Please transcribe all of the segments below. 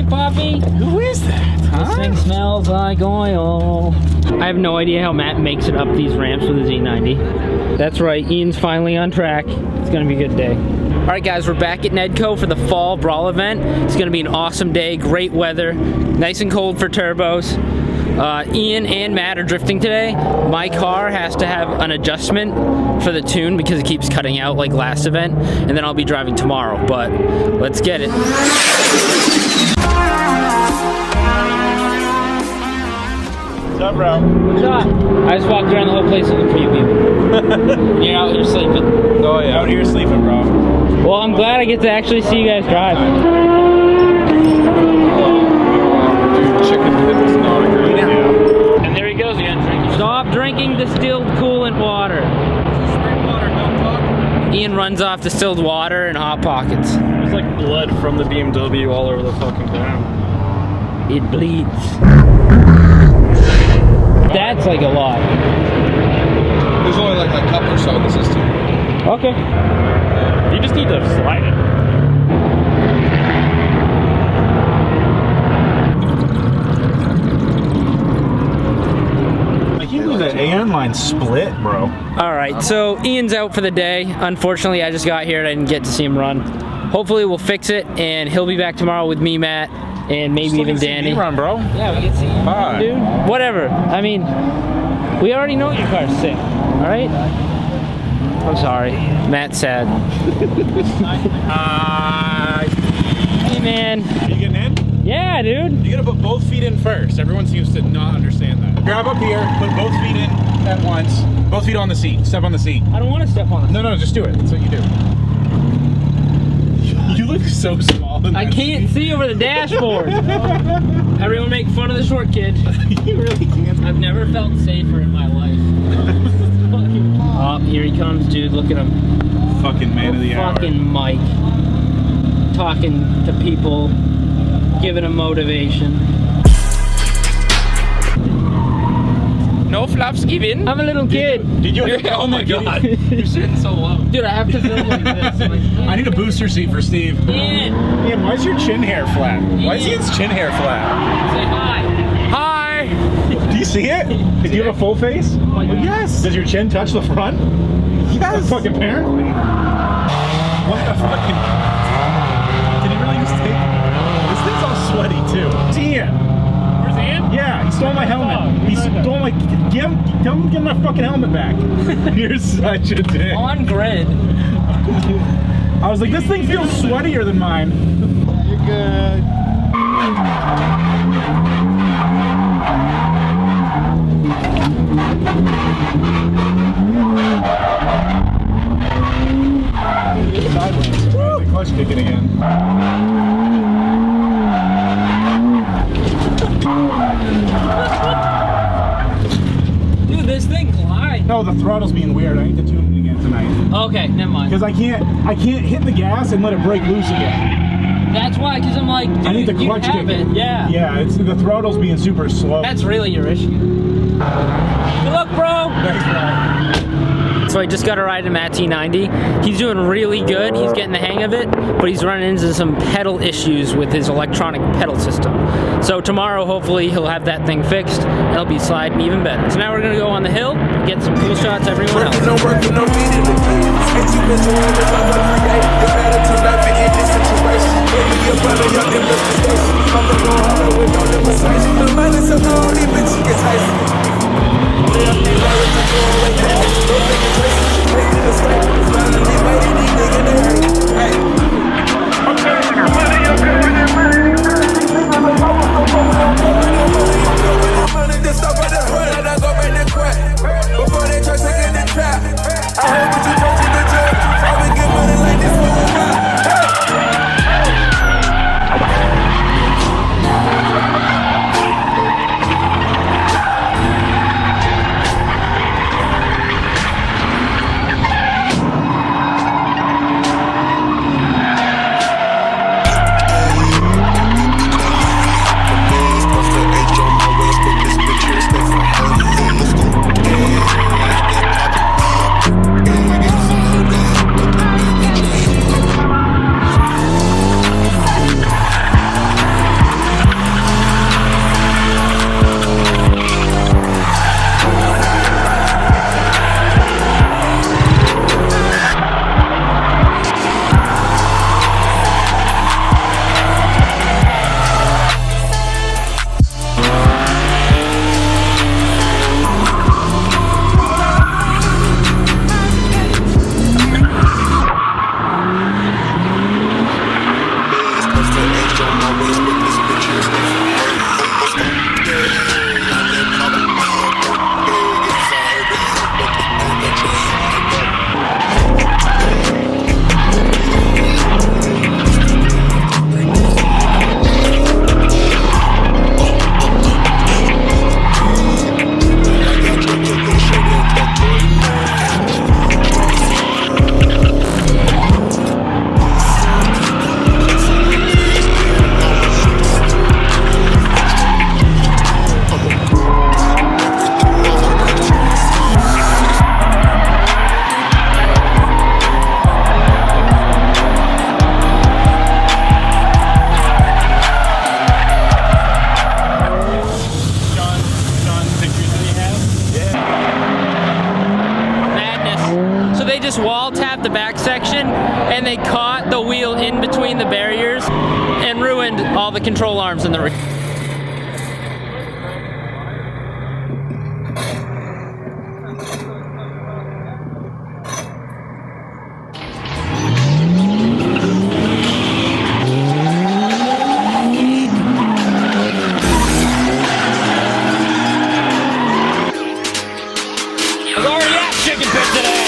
Poppy? Who is that? Huh? This thing smells like oil. I have no idea how Matt makes it up these ramps with his E90. That's right, Ian's finally on track. It's gonna be a good day. All right, guys, we're back at NEDCO for the fall Brawl event. It's gonna be an awesome day, great weather, nice and cold for turbos. Ian and Matt are drifting today. My car has to have an adjustment for the tune because it keeps cutting out like last event, and then I'll be driving tomorrow, but let's get it. What's up, bro? What's up? I just walked around the whole place looking for you people. You're out here sleeping. Oh yeah, out here sleeping, bro. Well, I'm glad I get to actually see you guys drive. Dude, chicken was not a great idea. And there he goes again, drinking. Stop drinking distilled coolant water. Spring water, don't talk. Ian runs off distilled water and Hot Pockets. There's like blood from the BMW all over the fucking ground. It bleeds. That's like a lot. There's only like a cup or so in the system. Okay. You just need to slide it. I can't believe that AN line split, bro. All right, so Ian's out for the day. Unfortunately, I just got here and I didn't get to see him run. Hopefully we'll fix it and he'll be back tomorrow with me, Matt, and maybe even Danny. Run, bro. Yeah, we can see you, Hi. dude. Whatever. I mean, we already know your car's sick. All right. I'm sorry. Matt's sad. Hey, man. Are you getting in? Yeah, dude. You gotta put both feet in first. Everyone seems to not understand that. Grab up here, put both feet in at once. Both feet on the seat. Step on the seat. I don't want to step on it. No, just do it. That's what you do. You look so small in I that can't seat. see over the dashboard. Everyone make fun of the short kid. You really can't. I've never felt safer in my life. Oh, here he comes, dude. Look at him. Fucking man of the hour. Fucking Mike. Talking to people, giving them motivation. No flops given. I'm a little kid. Did you? Oh my god. You're sitting so low. Dude, I have to film like this. I need a booster seat for Steve. Ian, Ian, why is your chin hair flat? Why is Ian's chin hair flat? say hi. Hi. Do you see it? Did you have a full face? my God. Yes. Does your chin touch the front? Yes. Fucking apparently. What the fucking... Did he really just take... This thing's all sweaty too. It's Ian. Where's Ian? Yeah, he stole my helmet. He stole my... Tell him to get my fucking helmet back. You're such a dick. On grid. I was like, this thing feels sweatier than mine. You're good. Sideways. The clutch kicking again. Dude, this thing glides. No, the throttle's being weird. I need to tune it again tonight. Okay, never mind. Because I can't hit the gas and let it break loose again. That's why, because I'm like, dude, I need the clutch you have kicking. it. Yeah. Yeah, it's the throttle's being super slow. That's really your issue. Good luck, bro. Thanks, bro. So I just got a ride in Matt's E90. He's doing really good. He's getting the hang of it, but he's running into some pedal issues with his electronic pedal system. So tomorrow, hopefully, he'll have that thing fixed, and he'll be sliding even better. So now we're gonna go on the hill, get some cool shots of everyone else. Wall tapped the back section and they caught the wheel in between the barriers and ruined all the control arms in the rear. I was already at Chicken Pit today.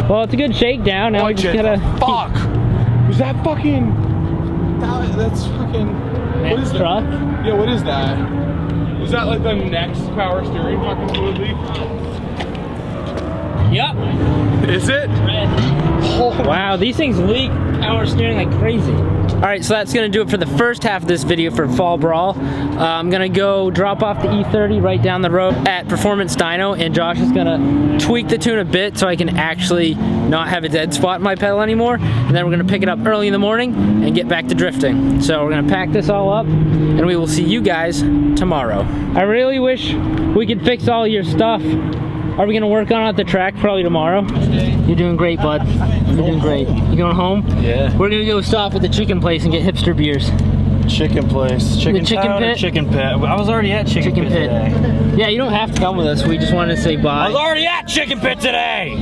Well, it's a good shakedown. Now we just gotta. Fuck! Was that fucking? That's fucking. What is truck? Yeah, what is that? Is that like the next power steering fucking fluid leak? Yep. Is it? Red. Oh. Wow, these things leak power steering like crazy. All right, so that's gonna do it for the first half of this video for Fall Brawl. I'm gonna go drop off the E30 right down the road at Performance Dyno, and Josh is gonna tweak the tune a bit so I can actually not have a dead spot in my pedal anymore. And then we're gonna pick it up early in the morning and get back to drifting. So we're gonna pack this all up and we will see you guys tomorrow. I really wish we could fix all your stuff. Are we gonna work on it at the track probably tomorrow? You're doing great, bud. You're doing great. You going home? Yeah. We're gonna go stop at the chicken place and get hipster beers. Chicken place. Chicken town or chicken pit? I was already at chicken pit today. Yeah, you don't have to come with us. We just wanted to say bye. I was already at chicken pit today!